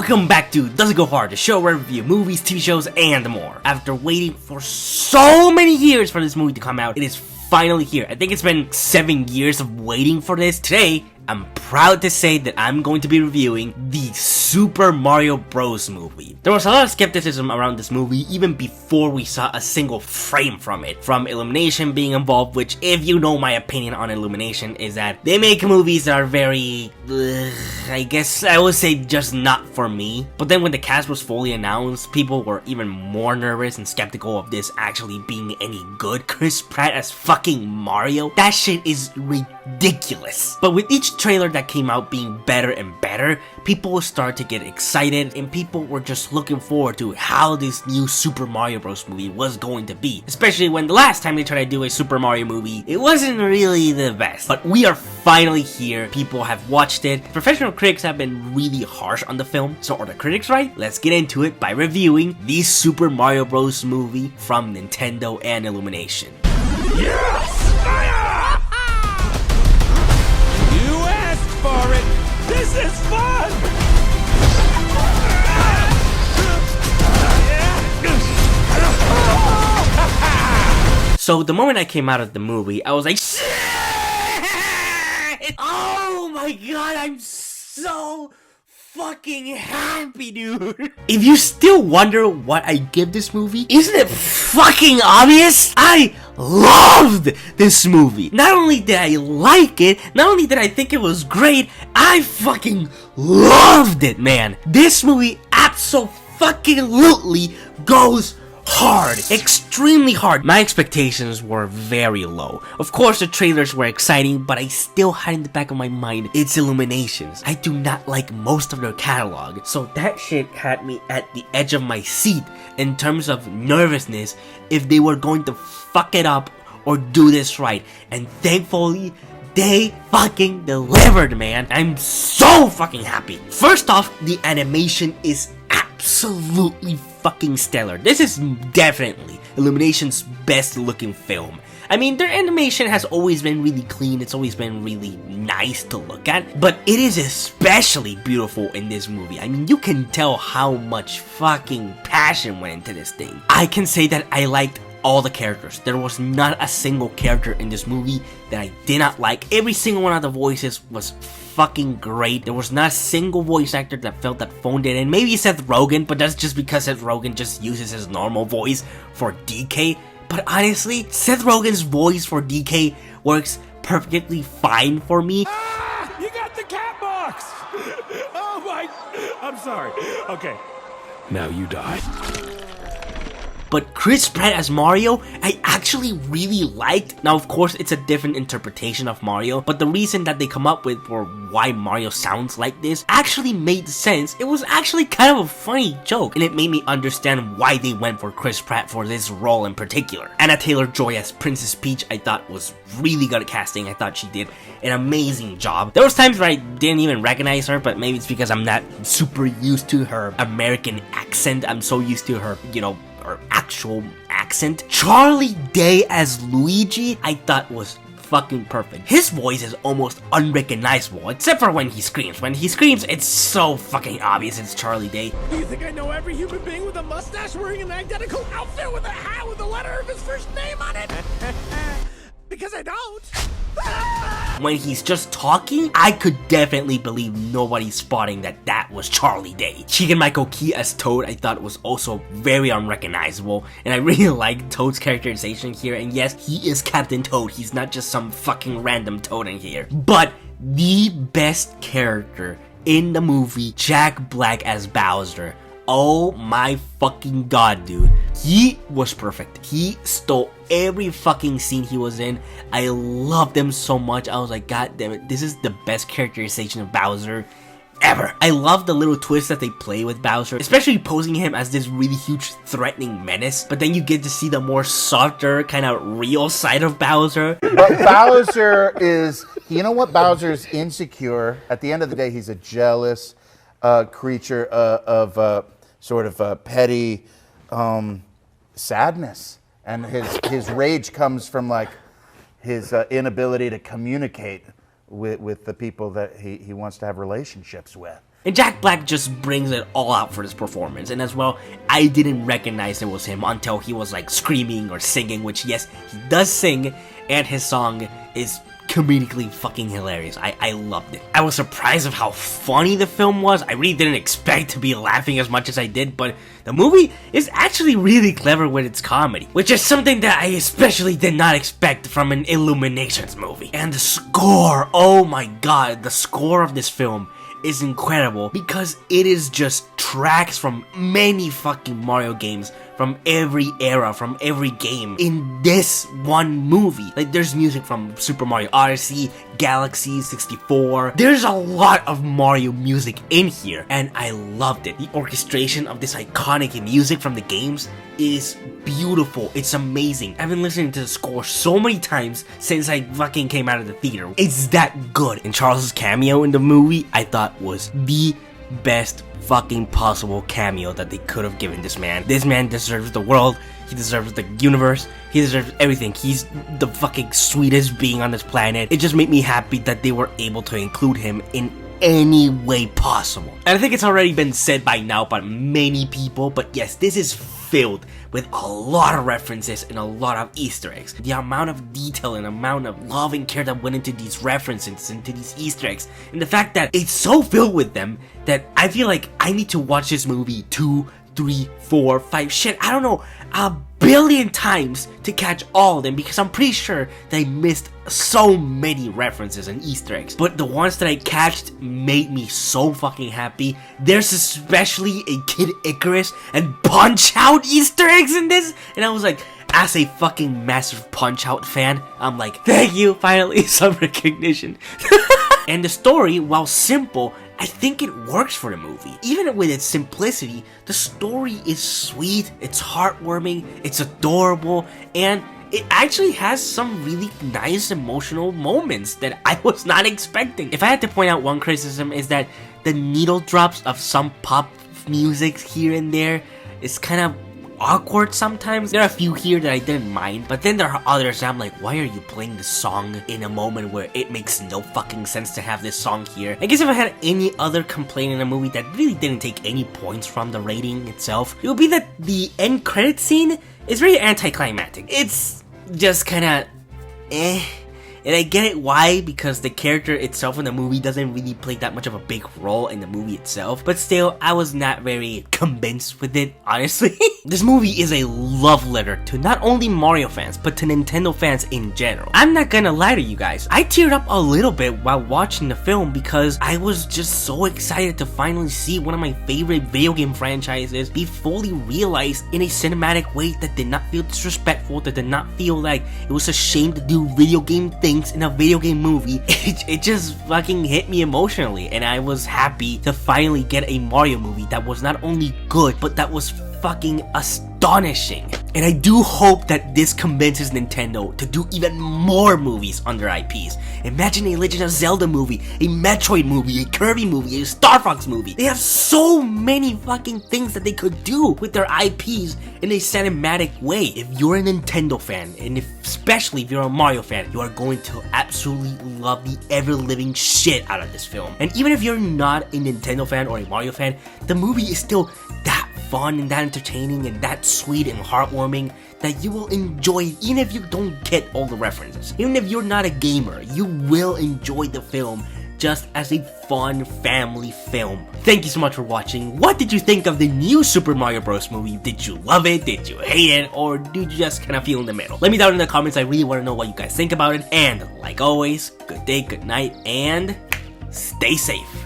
Welcome back to Does It Go Hard, the show where we review movies, TV shows, and more. After waiting for so many years for this movie to come out, it is finally here. I think it's been 7 years of waiting for this. Today, I'm proud to say that I'm going to be reviewing the Super Mario Bros. Movie. There was a lot of skepticism around this movie even before we saw a single frame from it. From Illumination being involved, which, if you know my opinion on Illumination, is that they make movies that are very, I guess I would say just not for me. But then when the cast was fully announced, people were even more nervous and skeptical of this actually being any good. Chris Pratt as fucking Mario? That shit is ridiculous. But with each trailer that came out being better and better, people started to get excited and people were just looking forward to how this new Super Mario Bros. Movie was going to be. Especially when the last time they tried to do a Super Mario movie, it wasn't really the best. But we are finally here. People have watched it. Professional critics have been really harsh on the film. So are the critics right? Let's get into it by reviewing the Super Mario Bros. Movie from Nintendo and Illumination. Yes! You asked for it! This is fun! So the moment I came out of the movie, I was like, shit! Oh my god, I'm so fucking happy, dude. If you still wonder what I give this movie, isn't it fucking obvious? I loved this movie. Not only did I like it, not only did I think it was great, I fucking loved it, man. This movie absolutely goes hard, extremely hard. My expectations were very low. Of course, the trailers were exciting, but I still had in the back of my mind, it's Illuminations. I do not like most of their catalog, so that shit had me at the edge of my seat in terms of nervousness if they were going to fuck it up or do this right. And thankfully, they fucking delivered, man. I'm so fucking happy. First off, the animation is absolutely fucking stellar. This is definitely Illumination's best looking film. I mean, their animation has always been really clean, it's always been really nice to look at, but it is especially beautiful in this movie. I mean, you can tell how much fucking passion went into this thing. I can say that I liked all the characters. There was not a single character in this movie that I did not like. Every single one of the voices was fucking great. There was not a single voice actor that felt that phoned it in. Maybe Seth Rogen, but that's just because Seth Rogen just uses his normal voice for DK. But honestly, Seth Rogen's voice for DK works perfectly fine for me. Ah! You got the cat box! Oh my... I'm sorry. Okay. Now you die. But Chris Pratt as Mario, I actually really liked. Now, of course, it's a different interpretation of Mario, but the reason that they come up with for why Mario sounds like this actually made sense. It was actually kind of a funny joke, and it made me understand why they went for Chris Pratt for this role in particular. Anna Taylor-Joy as Princess Peach, I thought was really good at casting. I thought she did an amazing job. There was times where I didn't even recognize her, but maybe it's because I'm not super used to her American accent. I'm so used to her, you know, her actual accent. Charlie Day as Luigi, I thought was fucking perfect. His voice is almost unrecognizable, except for when he screams. When he screams, it's so fucking obvious it's Charlie Day. Do you think I know every human being with a mustache wearing an identical outfit with a hat with the letter of his first name on it? Because I don't. When he's just talking, I could definitely believe nobody's spotting that that was Charlie Day. Keegan-Michael Key as Toad, I thought was also very unrecognizable, and I really like Toad's characterization here, and yes, he is Captain Toad, he's not just some fucking random Toad in here. But the best character in the movie, Jack Black as Bowser. Oh my fucking god, dude. He was perfect. He stole every fucking scene he was in. I loved him so much. I was like, god damn it, this is the best characterization of Bowser ever. I love the little twists that they play with Bowser, especially posing him as this really huge threatening menace, but then you get to see the more softer, kind of real side of Bowser. But Bowser is, you know what, Bowser's insecure. At the end of the day, he's a jealous creature of sort of petty sadness, and his rage comes from like his inability to communicate with the people that he wants to have relationships with. And Jack Black just brings it all out for this performance, and as well, I didn't recognize it was him until he was like screaming or singing, which yes, he does sing, and his song is comedically fucking hilarious. I loved it. I was surprised of how funny the film was. I really didn't expect to be laughing as much as I did, but the movie is actually really clever with its comedy, which is something that I especially did not expect from an Illuminations movie. And the score, oh my god, the score of this film is incredible because it is just tracks from many fucking Mario games, from every era, from every game in this one movie. Like, there's music from Super Mario Odyssey, Galaxy 64. There's a lot of Mario music in here, and I loved it. The orchestration of this iconic music from the games is beautiful. It's amazing. I've been listening to the score so many times since I fucking came out of the theater. It's that good. And Charles' cameo in the movie, I thought was the best fucking possible cameo that they could have given this man. This man deserves the world. He deserves the universe. He deserves everything. He's the fucking sweetest being on this planet. It just made me happy that they were able to include him in any way possible. And I think it's already been said by now by many people, but yes, this is filled with a lot of references and a lot of Easter eggs. The amount of detail and amount of love and care that went into these references, into these Easter eggs, and the fact that it's so filled with them that I feel like I need to watch this movie 2, 3, 4, 5, shit, I don't know, a billion times to catch all of them, because I'm pretty sure that I missed so many references and Easter eggs. But the ones that I catched made me so fucking happy. There's especially a Kid Icarus and Punch-Out Easter eggs in this, and I was like, as a fucking massive Punch-Out fan, I'm like, thank you, finally some recognition. And the story, while simple, I think it works for the movie. Even with its simplicity, the story is sweet, it's heartwarming, it's adorable, and it actually has some really nice emotional moments that I was not expecting. If I had to point out one criticism, is that the needle drops of some pop music here and there is kind of awkward sometimes. There are a few here that I didn't mind, but then there are others that I'm like, why are you playing this song in a moment where it makes no fucking sense to have this song here? I guess if I had any other complaint in a movie that really didn't take any points from the rating itself, it would be that the end credit scene is very anticlimactic. It's just kinda eh. And I get it why, because the character itself in the movie doesn't really play that much of a big role in the movie itself. But still, I was not very convinced with it, honestly. This movie is a love letter to not only Mario fans, but to Nintendo fans in general. I'm not gonna lie to you guys, I teared up a little bit while watching the film because I was just so excited to finally see one of my favorite video game franchises be fully realized in a cinematic way that did not feel disrespectful, that did not feel like it was a shame to do video game things in a video game movie. It just fucking hit me emotionally, and I was happy to finally get a Mario movie that was not only good, but that was fucking astonishing. And I do hope that this convinces Nintendo to do even more movies on their IPs. Imagine a Legend of Zelda movie, a Metroid movie, a Kirby movie, a Star Fox movie. They have so many fucking things that they could do with their IPs in a cinematic way. If you're a Nintendo fan, and especially if you're a Mario fan, you are going to absolutely love the ever-living shit out of this film. And even if you're not a Nintendo fan or a Mario fan, the movie is still that fun and that entertaining and that sweet and heartwarming that you will enjoy it even if you don't get all the references. Even if you're not a gamer, you will enjoy the film just as a fun family film. Thank you so much for watching. What did you think of the new Super Mario Bros. Movie? Did you love it? Did you hate it? Or did you just kind of feel in the middle? Let me down in the comments. I really want to know what you guys think about it. And like always, good day, good night, and stay safe.